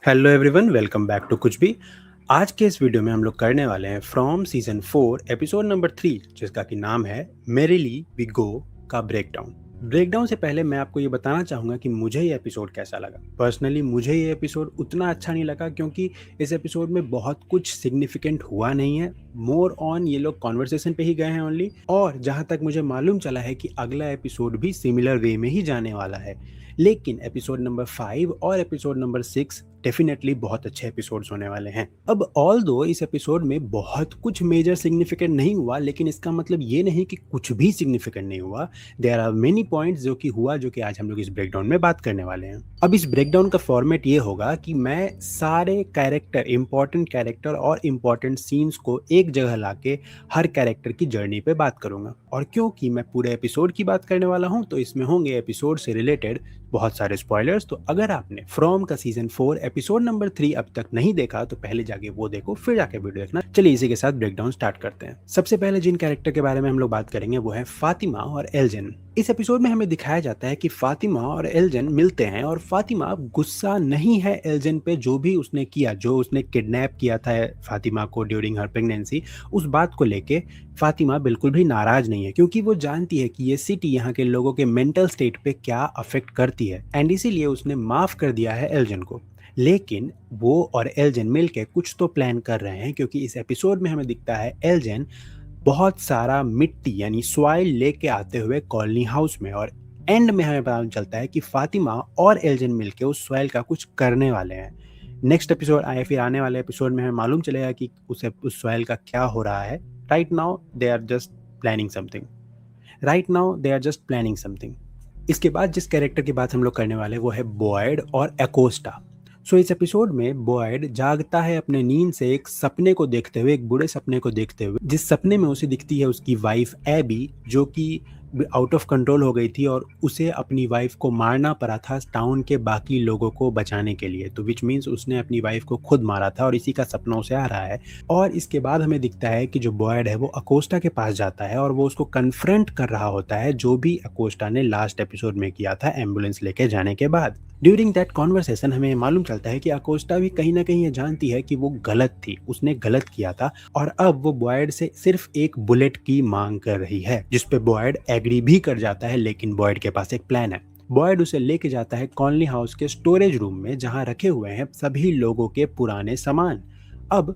Hello everyone, welcome back to कुछ भी। आज के इस वीडियो में हम लोग करने वाले हैं फ्रॉम सीजन 4 एपिसोड नंबर 3, जिसका कि नाम है मेरिली वी गो का ब्रेकडाउन। ब्रेकडाउन से पहले मैं आपको ये बताना चाहूँगा कि मुझे ये एपिसोड कैसा लगा। पर्सनली मुझे ये एपिसोड उतना अच्छा नहीं लगा क्योंकि इस एपिसोड में बहुत कुछ सिग्निफिकेंट हुआ नहीं है। मोर ऑन ये लोग कॉन्वर्सेशन पे ही गए हैं ओनली, और जहाँ तक मुझे मालूम चला है कि अगला एपिसोड भी सिमिलर वे में ही जाने वाला है। लेकिन एपिसोड नंबर 5 और एपिसोड नंबर 6 डेफिनेटली बहुत अच्छे एपिसोड्स होने वाले हैं। अब ऑल दो इस एपिसोड में बहुत कुछ मेजर सिग्निफिकेंट नहीं हुआ, लेकिन इसका मतलब ये नहीं कि कुछ भी सिग्निफिकेंट नहीं हुआ। देयर आर मेनी पॉइंट्स जो कि हुआ, जो कि आज हम लोग इस ब्रेकडाउन में बात करने वाले हैं। अब इस ब्रेकडाउन का फॉर्मेट ये होगा कि मैं सारे कैरेक्टर, इंपॉर्टेंट कैरेक्टर और इंपॉर्टेंट सीन्स को एक जगह लाके हर कैरेक्टर की जर्नी पे बात करूंगा। और क्योंकि मैं पूरे एपिसोड की बात करने वाला हूं, तो इसमें होंगे एपिसोड से रिलेटेड बहुत सारे स्पॉयलर्स। तो अगर आपने फ्रॉम का सीजन 4 एपिसोड नंबर 3 अब तक नहीं देखा तो पहले जाके वो देखो, फिर जाके वीडियो देखना। चलिए इसी के साथ ब्रेकडाउन स्टार्ट करते हैं। सबसे पहले जिन कैरेक्टर के बारे में हम लोग बात करेंगे वो है फातिमा और एल्जिन। इस एपिसोड में हमें दिखाया जाता है कि फातिमा और एल्जिन मिलते हैं, और फातिमा गुस्सा नहीं है एल्जिन पे जो भी उसने किया, जो उसने किडनैप किया था फातिमा को ड्यूरिंग हर प्रेगनेंसी। उस बात को लेके फातिमा बिल्कुल भी नाराज नहीं है, क्योंकि वो जानती है कि ये सिटी यहाँ के लोगों के मेंटल स्टेट पे क्या अफेक्ट करती है, एंड इसीलिए उसने माफ कर दिया है एल्जिन को। लेकिन वो और एल्जिन मिलके कुछ तो प्लान कर रहे हैं, क्योंकि इस एपिसोड में हमें दिखता है एल्जिन बहुत सारा मिट्टी यानी सॉइल लेके आते हुए कॉलोनी हाउस में, और एंड में हमें पता चलता है कि फातिमा और एल्जिन मिलके उस सॉइल का कुछ करने वाले हैं। नेक्स्ट एपिसोड आए, फिर आने वाले एपिसोड में हमें मालूम चलेगा कि उस सॉइल का क्या हो रहा है। Right now they are just planning something. इसके बाद जिस कैरेक्टर की बात हम लोग करने वाले हैं वो है बॉयड और एकोस्टा। सो इस एपिसोड में बॉयड जागता है अपने नींद से एक सपने को देखते हुए, एक बुरे सपने को देखते हुए, जिस सपने में उसे दिखती है उसकी वाइफ एबी, जो कि आउट ऑफ कंट्रोल हो गई थी और उसे अपनी वाइफ को मारना पड़ा था टाउन के बाकी लोगों को बचाने के लिए। तो विच मीन्स उसने अपनी वाइफ को खुद मारा था, और इसी का सपना उसे आ रहा है। और इसके बाद हमें दिखता है कि जो बॉयड है वो अकोस्टा के पास जाता है, और वो उसको कन्फ्रंट कर रहा होता है, जो भी अकोस्टा ने लास्ट एपिसोड में किया था एम्बुलेंस लेके जाने के बाद। ड्यूरिंग दैट कॉन्वर्सेशन हमें मालूम चलता है कि अकोस्टा भी कहीं ना कहीं ये जानती है कि वो गलत थी, उसने गलत किया था, और अब वो बॉयड से सिर्फ एक बुलेट की मांग कर रही है, जिसपे बॉयड एग्री भी कर जाता है। लेकिन बॉयड के पास एक प्लान है। बॉयड उसे लेके जाता है कॉलोनी हाउस के स्टोरेज रूम में, जहां रखे हुए हैं सभी लोगों के पुराने सामान। अब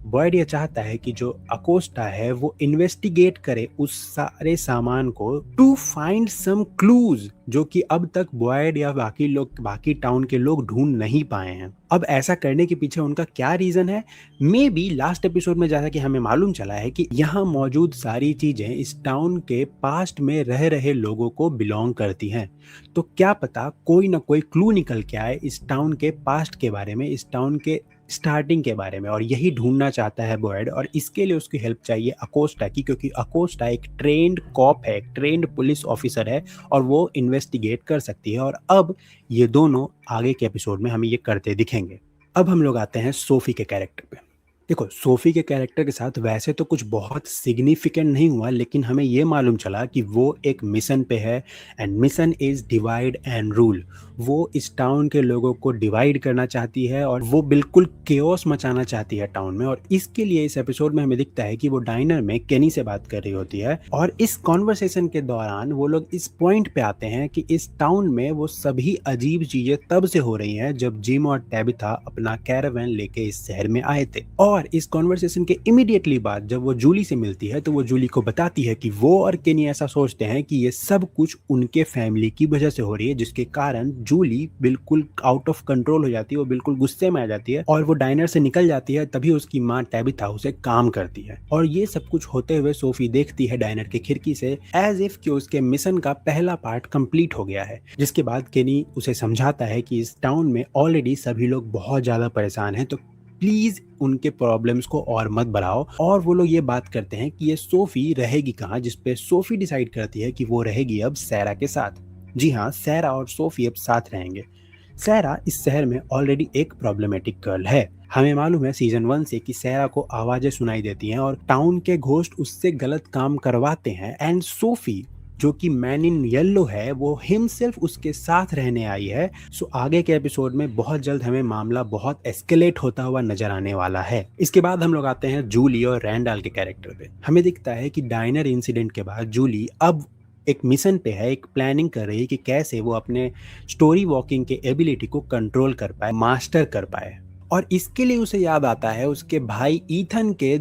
बॉयड ये चाहता है कि जो अकोस्टा है वो इन्वेस्टिगेट करे उस सारे सामान को, टू फाइंड सम क्लूज, जो कि अब तक बॉयड या बाकी टाउन के लोग ढूंढ नहीं पाए हैं। अब ऐसा करने के पीछे उनका क्या रीजन है? मे बी लास्ट एपिसोड में जैसा कि हमें मालूम चला है कि यहाँ मौजूद सारी चीजें इस टाउन के पास्ट में रह रहे लोगों को बिलोंग करती हैं। तो क्या पता कोई ना कोई क्लू निकल के आए इस टाउन के पास्ट के बारे में, इस टाउन के स्टार्टिंग के बारे में, और यही ढूंढना चाहता है बॉयड। और इसके लिए उसकी हेल्प चाहिए अकोस्टा की, क्योंकि अकोस्टा एक ट्रेंड कॉप है, एक ट्रेंड पुलिस ऑफिसर है, और वो इन्वेस्टिगेट कर सकती है। और अब ये दोनों आगे के एपिसोड में हमें ये करते दिखेंगे। अब हम लोग आते हैं सोफी के कैरेक्टर पे। देखो, सोफी के कैरेक्टर के साथ वैसे तो कुछ बहुत सिग्निफिकेंट नहीं हुआ, लेकिन हमें ये मालूम चला कि वो एक मिशन पे है, and mission is divide and rule. वो इस टाउन के लोगों को डिवाइड करना चाहती है, और वो बिल्कुल केओस मचाना चाहती है टाउन में। और इसके लिए इस एपिसोड में हमें दिखता है कि वो डाइनर में केनी से बात कर रही होती है, और इस कॉन्वर्सेशन के दौरान वो लोग इस पॉइंट पे आते हैं कि इस टाउन में वो सभी अजीब चीजें तब से हो रही हैं जब जिम और टैबिथा अपना कैरावैन लेके इस शहर में आए थे। और इस कॉन्वर्सेशन के इमीडिएटली बाद जब वो जूली से मिलती है, तो वो जूली को बताती है कि वो और केनी ऐसा सोचते हैं कि ये सब कुछ उनके फैमिली की वजह से हो रही है, जिसके कारण जूली बिल्कुल आउट ऑफ कंट्रोल हो जाती है, वो बिल्कुल गुस्से में आ जाती है, और वो डाइनर से निकल जाती है। तभी उसकी माँ टैबिथा उसे काम करती है, और ये सब कुछ होते हुए सोफी देखती है डाइनर की खिड़की से, एज इफ कि उसके मिशन का पहला पार्ट कंप्लीट हो गया है। जिसके बाद केनी उसे समझाता है कि इस टाउन में ऑलरेडी सभी लोग बहुत ज्यादा परेशान हैं, तो प्लीज उनके प्रॉब्लम्स को और मत बढ़ाओ। और वो लोग ये बात करते हैं कि ये सोफी रहेगी कहाँ, जिसपे सोफी डिसाइड करती है कि वो रहेगी अब सैरा के साथ। जी हाँ, सैरा और सोफी अब साथ रहेंगे। सैरा इस शहर में ऑलरेडी एक प्रॉब्लमेटिक गर्ल है। हमें मालूम है सीजन 1 से कि सैरा को आवाजें सुनाई देती हैं, और टाउन के घोस्ट उससे गलत काम करवाते हैं, एंड सोफी जो कि मैन इन येलो है, वो हिमसेल्फ उसके साथ रहने आई है। सो आगे के एपिसोड में बहुत जल्द हमें मामला बहुत एस्केलेट होता हुआ नजर आने वाला है। इसके बाद हम लोग आते हैं जूली और रैंडल के कैरेक्टर पे। हमें दिखता है कि डाइनर इंसिडेंट के बाद जूली अब एक मिशन पे है, एक प्लानिंग कर रही है कि कैसे वो अपने स्टोरी वॉकिंग के एबिलिटी को कंट्रोल कर पाए, मास्टर कर पाए। और इसके लिए उसे याद आता है उसके भाई ईथन के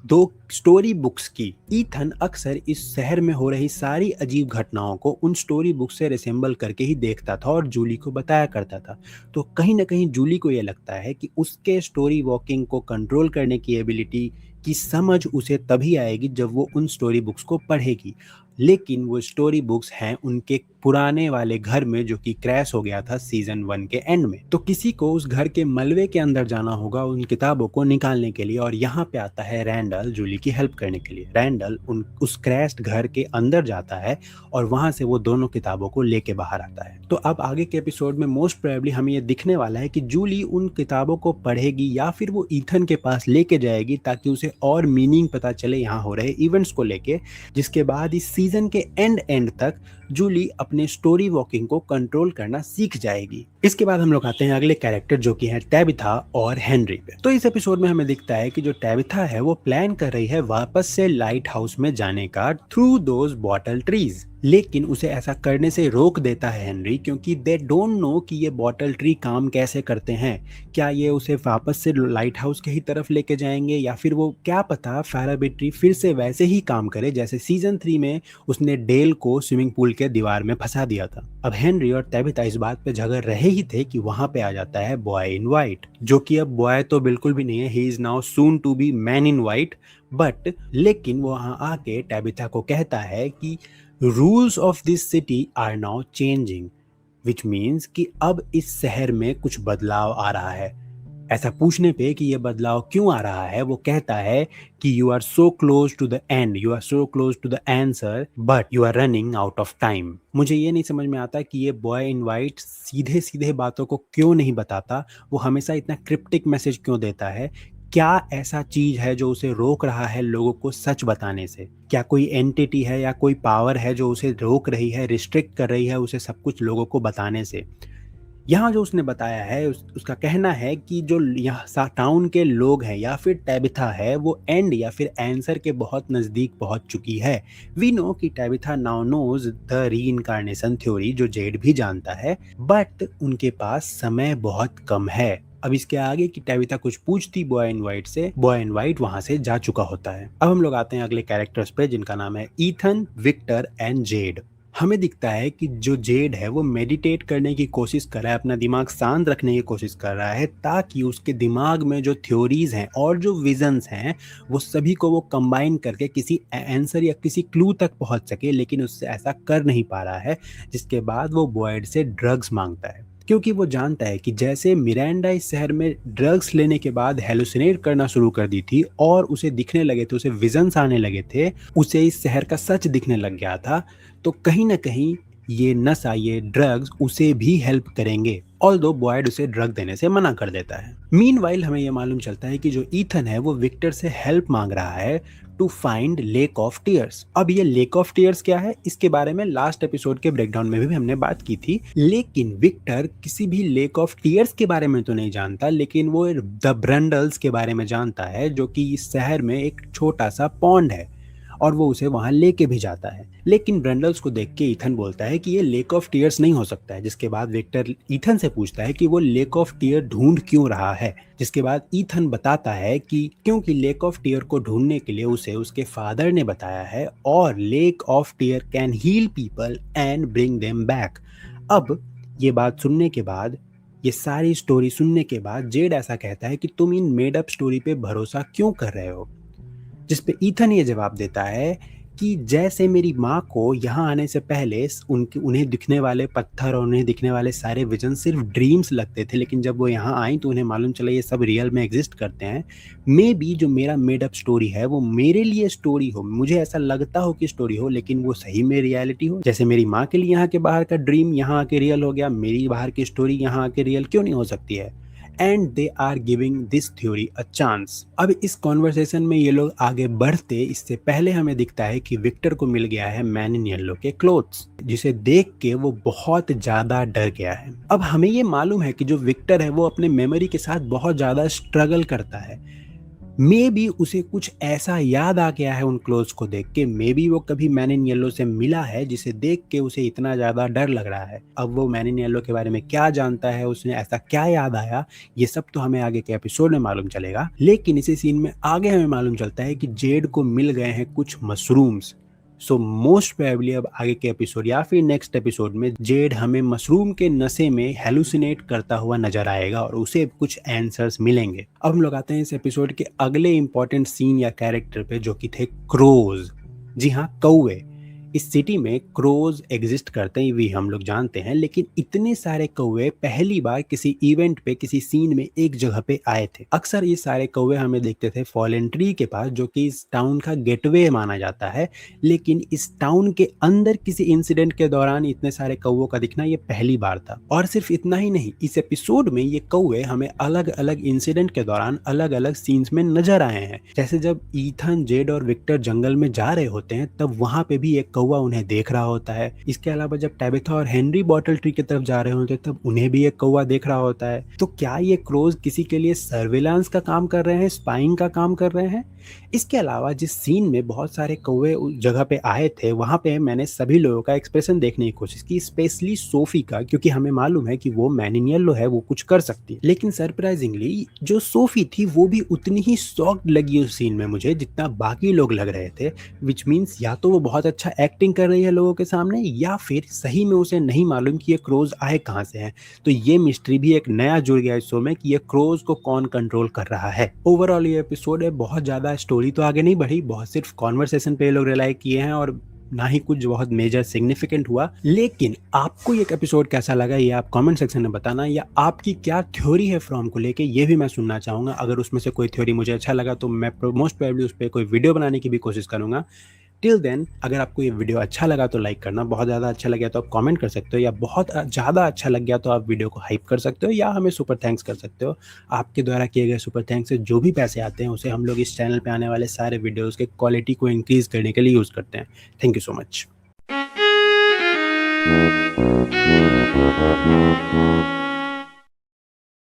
2 स्टोरी बुक्स की। ईथन अक्सर इस शहर में हो रही सारी अजीब घटनाओं को उन स्टोरी बुक से रिसेंबल करके ही देखता था और जूली को बताया करता था। तो कहीं ना कहीं जूली को यह लगता है कि उसके स्टोरी वॉकिंग को कंट्रोल करने की एबिलिटी की समझ उसे तभी आएगी जब वो उन स्टोरी बुक्स को पढ़ेगी। लेकिन वो स्टोरी बुक्स हैं उनके पुराने वाले घर में, जो कि क्रैश हो गया था सीजन 1 के एंड में। तो किसी को उस घर के मलबे के अंदर जाना होगा उन किताबों को निकालने के लिए, और यहाँ पे आता है रैंडल जूली की हेल्प करने के लिए। रैंडल उस क्रैश्ड घर के अंदर जाता है और वहां से वो दोनों किताबों को लेके बाहर आता है। तो अब आगे के एपिसोड में मोस्ट प्रोबेबली हमें ये दिखने वाला है कि जूली उन किताबों को पढ़ेगी या फिर वो ईथन के पास लेके जाएगी ताकि उसे और मीनिंग पता चले यहाँ हो रहे इवेंट्स को लेके, जिसके बाद इस सीजन के एंड तक जूली अपने स्टोरी वॉकिंग को कंट्रोल करना सीख जाएगी। इसके बाद हम लोग आते हैं अगले कैरेक्टर जो कि है टैबिथा और हेनरी पे। तो इस एपिसोड में हमें दिखता है कि जो टैबिथा है वो प्लान कर रही है वापस से लाइट हाउस में जाने का थ्रू दोज बॉटल ट्रीज, लेकिन उसे ऐसा करने से रोक देता है हेनरी, क्योंकि दे डोंट नो कि ये बॉटल ट्री काम कैसे करते हैं। क्या ये उसे वापस से लाइट हाउस के ही तरफ लेके जाएंगे, या फिर वो क्या पता फैराबी ट्री फिर से वैसे ही काम करे जैसे सीजन 3 में उसने डेल को स्विमिंग पूल के दीवार में फंसा दिया था। अब हेनरी और टैबिथा इस बात पे झगड़ रहे ही थे कि वहां पे आ जाता है बॉय इन व्हाइट, जो कि अब बॉय तो बिल्कुल भी नहीं है, he is now soon to be man in white. But लेकिन वो वहां आके टैबिथा को कहता है कि rules of this city are now changing, which means कि अब इस शहर में कुछ बदलाव आ रहा है। ऐसा पूछने पे कि ये बदलाव क्यों आ रहा है, वो कहता है कि you are so close to the end, you are so close to the answer, but you are running out of time. मुझे ये नहीं समझ में आता कि ये बॉय इन व्हाइट सीधे सीधे बातों को क्यों नहीं बताता, वो हमेशा इतना क्रिप्टिक मैसेज क्यों देता है। क्या ऐसा चीज है जो उसे रोक रहा है लोगों को सच बताने से? क्या कोई एंटिटी है या कोई पावर है जो उसे रोक रही है, रिस्ट्रिक्ट कर रही है उसे सब कुछ लोगों को बताने से? यहाँ जो उसने बताया है उसका कहना है कि जो यहाँ टाउन के लोग हैं या फिर टैबिथा है, वो एंड या फिर आंसर के बहुत नज़दीक पहुंच चुकी है। वी नो कि Tabitha now knows the reincarnation theory, जो जेड भी जानता है, बट उनके पास समय बहुत कम है। अब इसके आगे की टैबिथा कुछ पूछती बॉय इन व्हाइट से, बॉय इन व्हाइट वहां से जा चुका होता है। अब हम लोग आते हैं अगले कैरेक्टर्स पे जिनका नाम है ईथन, विक्टर एंड जेड। हमें दिखता है कि जो जेड है वो मेडिटेट करने की कोशिश कर रहा है, अपना दिमाग शांत रखने की कोशिश कर रहा है, ताकि उसके दिमाग में जो थ्योरीज हैं और जो विजन्स हैं वो सभी को वो कंबाइन करके किसी आंसर या किसी क्लू तक पहुंच सके, लेकिन उससे ऐसा कर नहीं पा रहा है। जिसके बाद वो बॉयड से ड्रग्स मांगता है, क्योंकि वो जानता है कि जैसे मिरांडा इस शहर में ड्रग्स लेने के बाद हेलुसिनेट करना शुरू कर दी थी और उसे दिखने लगे थे, उसे विजन्स आने लगे थे, उसे इस शहर का सच दिखने लग गया था। तो कहीं ना कहीं ये नशा, ये ड्रग्स उसे भी हेल्प करेंगे, ऑल्दो बॉयड उसे ड्रग देने से मना कर देता है। मीनवाइल हमें यह मालूम चलता है कि जो ईथन है वो विक्टर से हेल्प मांग रहा है to find lake of tears. अब ये लेक ऑफ टीयर्स क्या है, इसके बारे में लास्ट एपिसोड के ब्रेकडाउन में भी हमने बात की थी, लेकिन विक्टर किसी भी लेक ऑफ टीयर्स के बारे में तो नहीं जानता, लेकिन वो द ब्रंडल्स के बारे में जानता है, जो कि इस शहर में एक छोटा सा पॉन्ड है और वो उसे वहां लेके भी जाता है। लेकिन ब्रंडल्स को देख के ईथन बोलता है कि ये लेक ऑफ टीयर्स नहीं हो सकता है, जिसके बाद विक्टर ईथन से पूछता है कि वो लेक ऑफ टीयर ढूंढ क्यों रहा है, जिसके बाद ईथन बताता है कि क्योंकि लेक ऑफ टीयर को ढूंढने के लिए उसे उसके फादर ने बताया है, और lake of tear can heal people and bring them back. अब ये बात सुनने के बाद, ये सारी स्टोरी सुनने के बाद जेड ऐसा कहता है कि तुम इन मेड अप स्टोरी पे भरोसा क्यों कर रहे हो, जिस पे ईथन ये जवाब देता है कि जैसे मेरी माँ को यहाँ आने से पहले उन्हें दिखने वाले पत्थर और उन्हें दिखने वाले सारे विजन सिर्फ ड्रीम्स लगते थे, लेकिन जब वो यहाँ आई तो उन्हें मालूम चला ये सब रियल में एग्जिस्ट करते हैं। मे बी जो मेरा मेड अप स्टोरी है वो मेरे लिए स्टोरी हो, मुझे ऐसा लगता हो कि स्टोरी हो, लेकिन वो सही में रियलिटी हो। जैसे मेरी माँ के लिए यहाँ के बाहर का ड्रीम यहाँ आके रियल हो गया, मेरी बाहर की स्टोरी यहाँ आके रियल क्यों नहीं हो सकती है। And they are giving this theory a chance. अब इस कॉन्वर्सेशन में ये लोग आगे बढ़ते इससे पहले हमें दिखता है कि विक्टर को मिल गया है मैन इन येलो के क्लोथ्स, जिसे देख के वो बहुत ज्यादा डर गया है। अब हमें ये मालूम है कि जो विक्टर है वो अपने मेमोरी के साथ बहुत ज्यादा स्ट्रगल करता है। मे बी उसे कुछ ऐसा याद आ गया है उन क्लोथ्स को देख के, मे बी वो कभी मैन इन येलो से मिला है जिसे देख के उसे इतना ज्यादा डर लग रहा है। अब वो मैन इन येलो के बारे में क्या जानता है, उसने ऐसा क्या याद आया, ये सब तो हमें आगे के एपिसोड में मालूम चलेगा। लेकिन इसी सीन में आगे हमें मालूम चलता है कि जेड को मिल गए हैं कुछ मशरूम्स। सो मोस्ट प्रोबेबली अब आगे के एपिसोड या फिर नेक्स्ट एपिसोड में जेड हमें मशरूम के नशे में हेलुसिनेट करता हुआ नजर आएगा और उसे कुछ आंसर्स मिलेंगे। अब हम लोग आते हैं इस एपिसोड के अगले इंपॉर्टेंट सीन या कैरेक्टर पे, जो कि थे क्रोज। जी हाँ, कौवे। इस सिटी में क्रोज एग्जिस्ट करते हैं भी हम लोग जानते हैं, लेकिन इतने सारे कौवे पहली बार किसी इवेंट पे किसी सीन में एक जगह पे आए थे। अक्सर ये सारे कौवे हमें देखते थे फॉलेन ट्री के पास, जो कि इस टाउन का गेटवे माना जाता है, लेकिन इस टाउन के अंदर किसी इंसिडेंट के दौरान इतने सारे कौवों का दिखना ये पहली बार था। और सिर्फ इतना ही नहीं, इस एपिसोड में ये कौवे हमें अलग अलग इंसिडेंट के दौरान अलग अलग सीन्स में नजर आए हैं। जैसे जब ईथन, जेड और विक्टर जंगल में जा रहे होते हैं तब वहां पे भी एक कौवा उन्हें देख रहा होता है। इसके अलावा जब टैबिथा और हेनरी बॉटल ट्री की तरफ जा रहे होते हैं तब उन्हें भी एक कौवा देख रहा होता है। तो क्या ये क्रोज किसी के लिए सर्विलांस का काम कर रहे हैं, स्पाइंग का काम कर रहे हैं? इसके अलावा जिस सीन में बहुत सारे कौवे उस जगह पे आए थे वहां पे मैंने सभी लोगों का एक्सप्रेशन देखने की कोशिश की, स्पेशली सोफी का, क्योंकि हमें मालूम है कि वो मैन इन येलो है, वो कुछ कर सकती है। लेकिन सरप्राइजिंगली जो सोफी थी वो भी उतनी ही शॉक्ड लगी उस सीन में मुझे जितना बाकी लोग लग रहे थे, विच मीन्स या तो वो बहुत अच्छा एक्टिंग कर रही है लोगों के सामने, या फिर सही में उसे नहीं मालूम कि ये क्रोज आए कहाँ से हैं। तो ये मिस्ट्री भी एक नया जुड़ गया इस शो में कि ये क्रोज को कौन कंट्रोल कर रहा है। ओवरऑल ये एपिसोड है, बहुत ज्यादा स्टोरी तो आगे नहीं बढ़ी, बहुत सिर्फ कॉन्वर्सेशन पे ये लोग रिलाई किए हैं और ना ही कुछ बहुत मेजर सिग्निफिकेंट हुआ। लेकिन आपको ये एपिसोड कैसा लगा ये आप कमेंट सेक्शन में बताना, या आपकी क्या थ्योरी है फ्रॉम को लेके ये भी मैं सुनना चाहूंगा। अगर उसमें से कोई थ्योरी मुझे अच्छा लगा तो मैं मोस्ट प्रोबेबली उस पर कोई वीडियो बनाने की भी कोशिश करूंगा। टिल देन, अगर आपको ये वीडियो अच्छा लगा तो लाइक करना, बहुत ज़्यादा अच्छा लग गया तो आप कमेंट कर सकते हो, या बहुत ज़्यादा अच्छा लग गया तो आप वीडियो को हाइप कर सकते हो या हमें सुपर थैंक्स कर सकते हो। आपके द्वारा किए गए सुपर थैंक्स से जो भी पैसे आते हैं उसे हम लोग इस चैनल पे आने वाले सारे वीडियोस के क्वालिटी को इंक्रीज़ करने के लिए यूज़ करते हैं। Thank you so much.